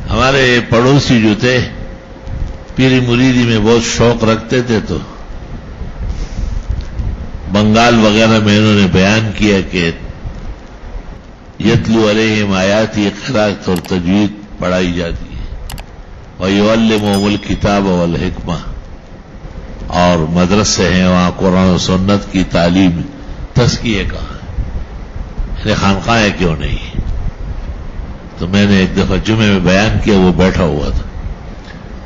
ہمارے پڑوسی جو تھے پیری مریدی میں بہت شوق رکھتے تھے، تو بنگال وغیرہ میں انہوں نے بیان کیا کہ یتلو علیہم آیاتی قراءت اور تجوید پڑھائی جاتی ہے، وَيُعَلِّمُهُمُ الْكِتَابَ وَالْحِکْمَةَ، اور مدرسے ہیں وہاں قرآن و سنت کی تعلیم، تزکیے کا ہے، خانقاہیں کیوں نہیں؟ تو میں نے ایک دفعہ جمعے میں بیان کیا، وہ بیٹھا ہوا تھا،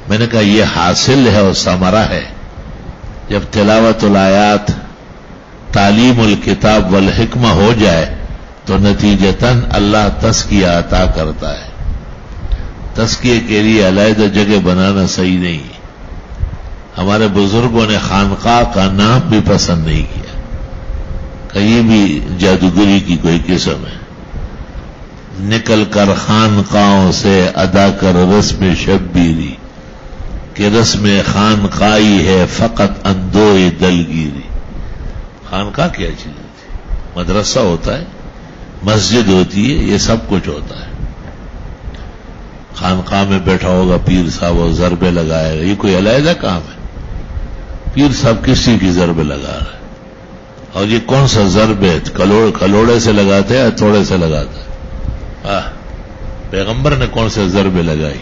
میں نے کہا یہ حاصل ہے اور ثمرہ ہے، جب تلاوت الآیات، تعلیم الکتاب والحکمہ ہو جائے تو نتیجتاً اللہ تزکیہ عطا کرتا ہے۔ تزکیے کے لیے علیحدہ جگہ بنانا صحیح نہیں ہے۔ ہمارے بزرگوں نے خانقاہ کا نام بھی پسند نہیں کیا، کہیں بھی جادوگری کی کوئی قسم ہے، نکل کر خانقاہوں سے ادا کر رسم شبیری، کہ رسم خانقاہی ہے فقط اندوہ دلگیری۔ خانقاہ کیا چیز ہوتی ہے؟ مدرسہ ہوتا ہے، مسجد ہوتی ہے، یہ سب کچھ ہوتا ہے۔ خانقاہ میں بیٹھا ہوگا پیر صاحب اور ضربے لگائے گا، یہ کوئی علیحدہ کام ہے؟ پیر صاحب کسی کی ضربے لگا رہا ہے، اور یہ کون سا ضرب ہے؟ کھلوڑے سے لگاتے ہیں یا تھوڑے سے لگاتا ہے؟ پیغمبر نے کون سے ضربے لگائی؟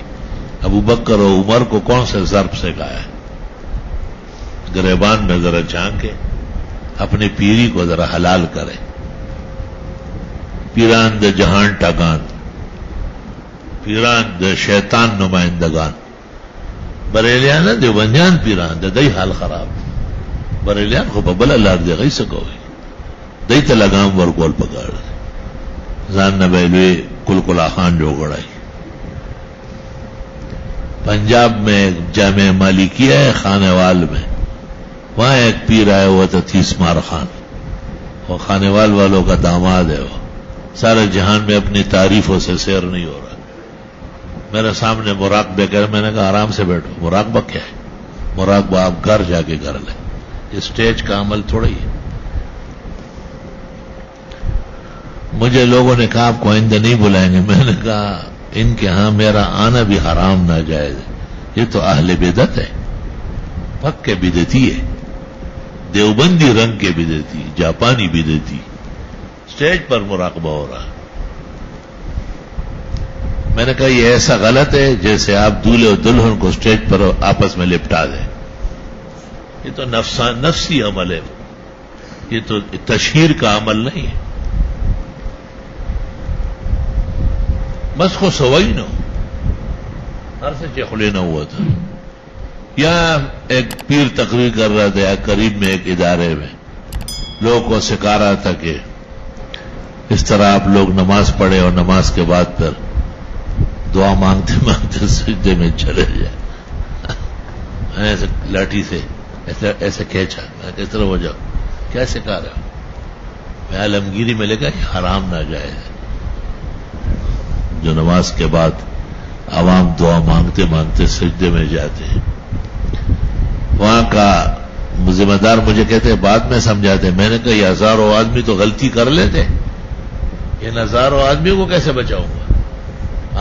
ابو بکر اور عمر کو کون سے ضرب سے گایا؟ گریبان میں ذرا جھانکے اپنی پیری کو ذرا حلال کرے۔ پیران دے جہان ٹگان، پیران دے شیطان نمائندگان، بریلیان دے ونجان پیران دے دئی حال خراب، بریلیان کو ببلا لار دے گئی سکوئی دئی تے لگام ورکول پکاڑ زان نبیلوی کلکلا خان جو گڑائی۔ پنجاب میں جامع مالکیہ ہے خانے وال میں، وہاں ایک پیر آیا ہوا تھا تیسمار خان، وہ خانے وال والوں کا داماد ہے، وہ سارے جہان میں اپنی تعریفوں سے سیر نہیں ہو رہا۔ میرے سامنے مراقبے کر، میں نے کہا آرام سے بیٹھو، مراقبہ کیا ہے؟ مراقبہ آپ گھر جا کے کر لیں، یہ اسٹیج کا عمل تھوڑا ہی ہے۔ مجھے لوگوں نے کہا آپ کو آئندہ نہیں بلائیں گے، میں نے کہا ان کے ہاں میرا آنا بھی حرام ناجائز ہے، یہ تو اہل بدعت ہے، پکے بدعتی ہے، دیوبندی رنگ کے بدعتی، جاپانی بدعتی، اسٹیج پر مراقبہ ہو رہا۔ میں نے کہا یہ ایسا غلط ہے جیسے آپ دولہے اور دلہن کو اسٹیج پر آپس میں لپٹا دیں، یہ تو نفسی عمل ہے، یہ تو تشہیر کا عمل نہیں ہے۔ بس کو سوائی نہ ہو، ہر سے چخلے نہ ہوا تھا۔ یا ایک پیر تقریر کر رہا تھا قریب میں ایک ادارے میں، لوگوں کو سکھا رہا تھا کہ اس طرح آپ لوگ نماز پڑھیں اور نماز کے بعد پھر دعا مانگتے مانگتے سجدے میں چلے جائیں۔ ایسے لاٹھی سے ایسے کھینچا، میں کس طرح ہو جاؤ، کیا سکھا رہا ہوں؟ میں عالمگیری میں لے گا کہ حرام ناجائز ہے، جو نماز کے بعد عوام دعا مانگتے مانگتے سجدے میں جاتے ہیں۔ وہاں کا ذمہ دار مجھے کہتے بعد میں سمجھاتے، میں نے کہا یہ ہزاروں آدمی تو غلطی کر لیتے، ان ہزاروں آدمی کو کیسے بچاؤں گا؟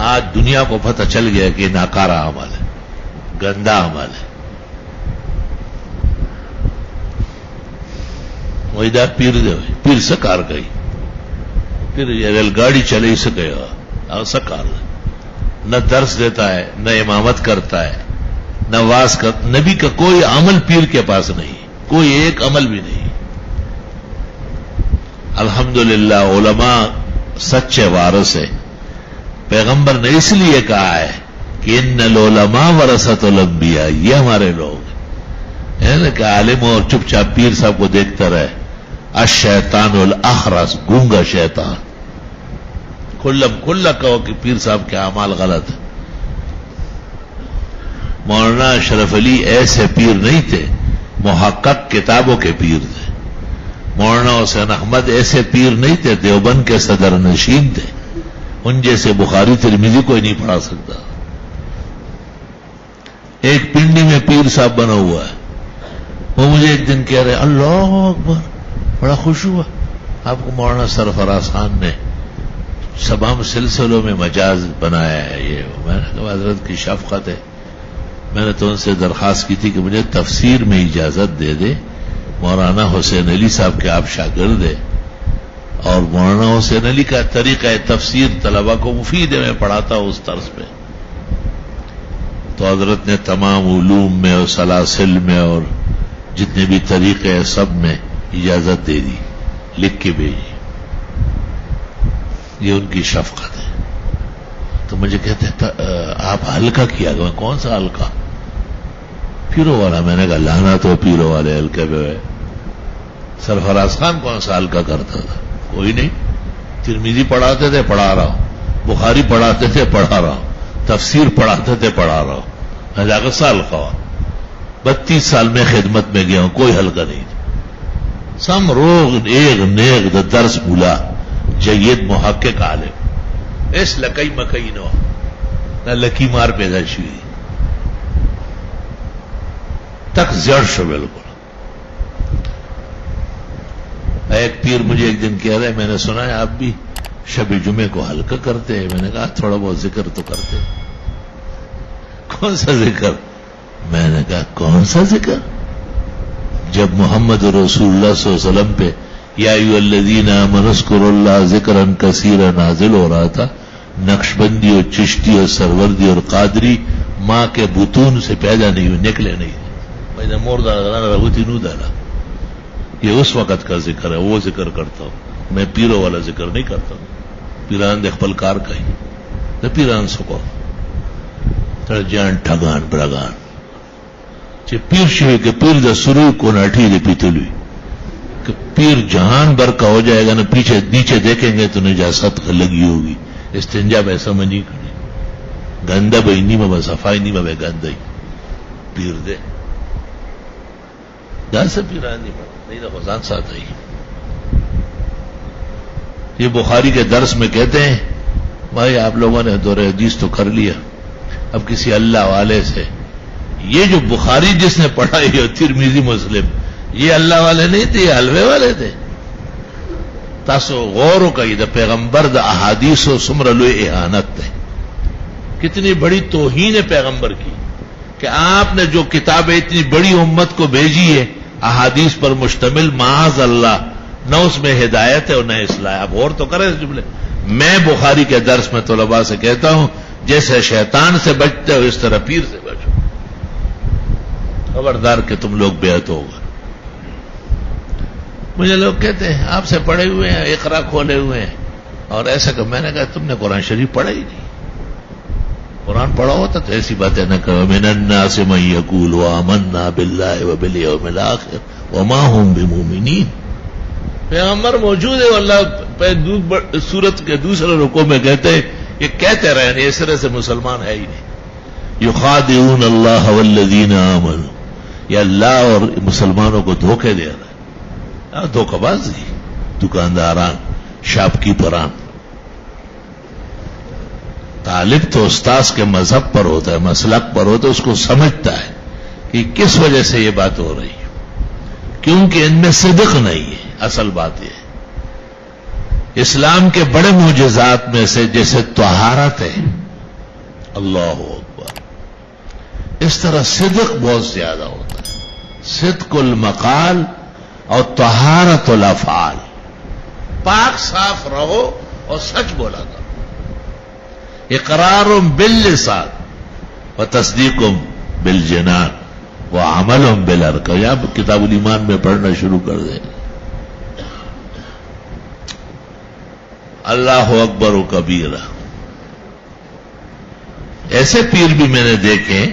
آج دنیا کو پتہ چل گیا کہ ناکارہ عمل ہے، گندا عمل ہے۔ وہی دا پیر دے ہوئی، پیر سکار گئی، پھر ریل گاڑی چلے ہی سکے گا، سکار نہ درس دیتا ہے، نہ امامت کرتا ہے، نہ واز کر، نبی کا کوئی عمل پیر کے پاس نہیں، کوئی ایک عمل بھی نہیں۔ الحمدللہ علماء سچے وارث ہے، پیغمبر نے اس لیے کہا ہے کہ ان العلماء ورثۃ الانبیاء، یہ ہمارے لوگ ہیں کہ عالم اور چپ چاپ پیر صاحب کو دیکھتا رہے۔ الشیطان الاخرس، گونگا شیطان، کھلا کہو کہ پیر صاحب کے اعمال غلط ہیں۔ مولانا اشرف علی ایسے پیر نہیں تھے، محقق کتابوں کے پیر تھے۔ مولانا حسین احمد ایسے پیر نہیں تھے، دیوبند کے صدر نشین تھے، ان جیسے بخاری ترمذی کوئی نہیں پڑھا سکتا۔ ایک پنڈی میں پیر صاحب بنا ہوا ہے، وہ مجھے ایک دن کہہ رہے اللہ اکبر، بڑا خوش ہوا، آپ کو مولانا سرفراز خان نے سب ہم سلسلوں میں مجاز بنایا ہے یہ. میں نے کہا حضرت کی شفقت ہے. میں نے تو ان سے درخواست کی تھی کہ مجھے تفسیر میں اجازت دے دے. مولانا حسین علی صاحب کے آپ شاگرد ہیں اور مولانا حسین علی کا طریقہ تفسیر طلبہ کو مفید ہے. میں پڑھاتا ہوں اس طرز پہ. تو حضرت نے تمام علوم میں اور سلاسل میں اور جتنے بھی طریقے ہیں سب میں اجازت دے دی, لکھ کے بھیجی. یہ ان کی شفقت ہے. تو مجھے کہتے ہیں آپ ہلکا کیا گیا. کون سا ہلکا؟ پیرو والا. میں نے کہا لانا تو پیرو والے ہلکے پہ. سرفراز خان کون سا ہلکا کرتا تھا؟ کوئی نہیں. ترمذی پڑھاتے تھے, پڑھا رہا ہوں. بخاری پڑھاتے تھے, پڑھا رہا ہوں. تفسیر پڑھاتے تھے, پڑھا رہا ہوں. میں جا کر سال ہوا. 32 سال میں خدمت میں گیا ہوں, کوئی ہلکا نہیں. سم روغ ایک نیک دا درس بولا جید محقق عالم اس لکئی مکئی نو نہ لکی مار پیدا شوی تک زیڑ شو. بالکل. ایک پیر مجھے ایک دن کہہ رہے میں نے سنا ہے آپ بھی شب جمعے کو ہلکا کرتے ہیں. میں نے کہا تھوڑا بہت ذکر تو کرتے. کون سا ذکر؟ میں نے کہا کون سا ذکر؟ جب محمد رسول اللہ صلی اللہ علیہ وسلم پہ یا ایھا الذین آمنوا اذکروا اللہ ذکرا کثیرا نازل ہو رہا تھا, نقشبندی اور چشتی اور سروردی اور قادری ماں کے بطون سے پیدا نہیں ہوئے, نکلے نہیں. میں مردہ رہوتی نو ڈالا. یہ اس وقت کا ذکر ہے, وہ ذکر کرتا ہوں. میں پیروں والا ذکر نہیں کرتا ہوں. پیران دے خپل کار کا ہی نہ پیران سکو تر جان ٹھگان برگان چھ پیر شوی کہ پیر دا سروی کو ناٹھی دے پیتلوی کہ پیر جہان بر کا ہو جائے گا نا پیچھے نیچے دیکھیں گے تو نجاست لگی ہوگی. استنجا بے سمجھی کھڑی گندہ بھائی نہیں میں صفائی نہیں میں گندہ ہی پیر دے جان سے پیران نہیں تو خزان ساتھ آئی. یہ بخاری کے درس میں کہتے ہیں بھائی آپ لوگوں نے دور حدیث تو کر لیا, اب کسی اللہ والے سے یہ جو بخاری جس نے پڑھا یہ ترمذی مسلم یہ اللہ والے نہیں تھے, یہ حلوے والے تھے. تاسو غور و کئی دا پیغمبر دا احادیث و سمر لوی احانت تے کتنی بڑی توہین ہے پیغمبر کی کہ آپ نے جو کتابیں اتنی بڑی امت کو بھیجی ہے احادیث پر مشتمل, معاذ اللہ نہ اس میں ہدایت ہے اور نہ اصلاح. اب غور تو کریں اس جملے. میں بخاری کے درس میں طلباء سے کہتا ہوں جیسے شیطان سے بچتے ہو اس طرح پیر سے بچو. خبردار کہ تم لوگ بیعت ہوگا. مجھے لوگ کہتے ہیں آپ سے پڑھے ہوئے ہیں, اقرا کھولے ہوئے ہیں اور ایسا کہ میں نے کہا تم نے قرآن شریف پڑھا ہی نہیں. قرآن پڑھا ہوتا تو ایسی باتیں نہ کرو. من الناس من یقول آمنا باللہ وبالیوم الآخر وما هم بمؤمنین. پیغمبر موجود ہے, اللہ سورت کے دوسرے رکوع میں کہتے ہیں یہ کہتے رہے اس طرح سے مسلمان ہے ہی نہیں. یخادعون اللہ والذین آمنوا, یہ اللہ اور مسلمانوں کو دھوکے دے رہا ہے. دھوکہ بازی, دکانداران, شاپ کیپران. طالب تو استاذ کے مذہب پر ہوتا ہے, مسلک پر ہوتا ہے, اس کو سمجھتا ہے کہ کس وجہ سے یہ بات ہو رہی ہے, کیونکہ ان میں صدق نہیں ہے. اصل بات یہ ہے اسلام کے بڑے معجزات میں سے جیسے طہارت ہے, اللہ اکبر, اس طرح صدق بہت زیادہ ہوتا ہے. صدق المقال اور طہارت الافعال. پاک صاف رہو اور سچ بولا کرو. اقرار باللسان و تصدیق بالجنان و عمل بالارکان. یا کتاب الایمان میں پڑھنا شروع کر دیں. اللہ اکبر و کبیرہ. ایسے پیر بھی میں نے دیکھے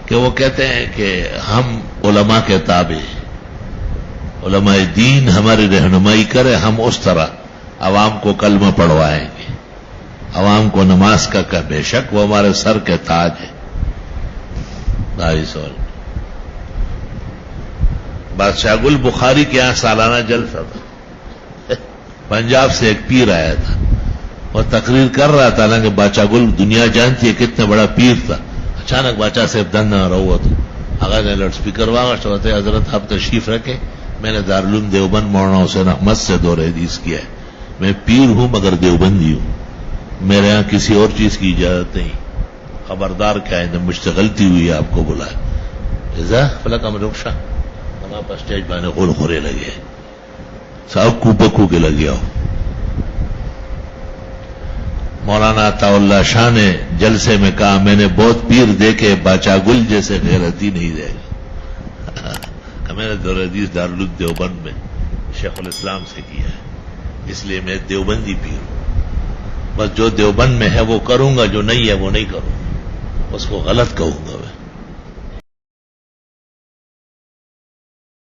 کہ وہ کہتے ہیں کہ ہم علماء کے تابع, علماء دین ہماری رہنمائی کرے, ہم اس طرح عوام کو کلمہ پڑھوائیں گے, عوام کو نماز کا کہ بے شک وہ ہمارے سر کے تاج ہے. 250 بادشاہ گل بخاری کے یہاں سالانہ جلسہ تھا. پنجاب سے ایک پیر آیا تھا اور تقریر کر رہا تھا نا کہ بادشاہ گل دنیا جانتی ہے کتنا بڑا پیر تھا. اچانک بادشاہ سے دن نہ رہا تو آگا نے لاؤڈ اسپیکر واگا چاہتے حضرت آپ تشریف رکھے, میں نے دارالعلوم دیوبند مولانا حسین احمد سے دور حدیث کیا ہے. میں پیر ہوں مگر دیوبندی ہوں. میرے ہاں کسی اور چیز کی اجازت نہیں. خبردار کیا ہے مجھ سے غلطی ہوئی ہے آپ کو بلایا ایسا فلا کم رخشا ہمارے پاس اسٹیج بانے خور خورے لگے سب کو بکو کے لگے ہو. مولانا عطا اللہ شاہ نے جلسے میں کہا میں نے بہت پیر دیکھے باچا گل جیسے غیرتی نہیں دے گا. میں نے دورحدیث دارالعلوم دیوبند میں شیخ الاسلام سے کیا ہے اس لیے میں دیوبندی پیر ہوں. بس جو دیوبند میں ہے وہ کروں گا جو نہیں ہے وہ نہیں کروں گا اس کو غلط کہوں گا.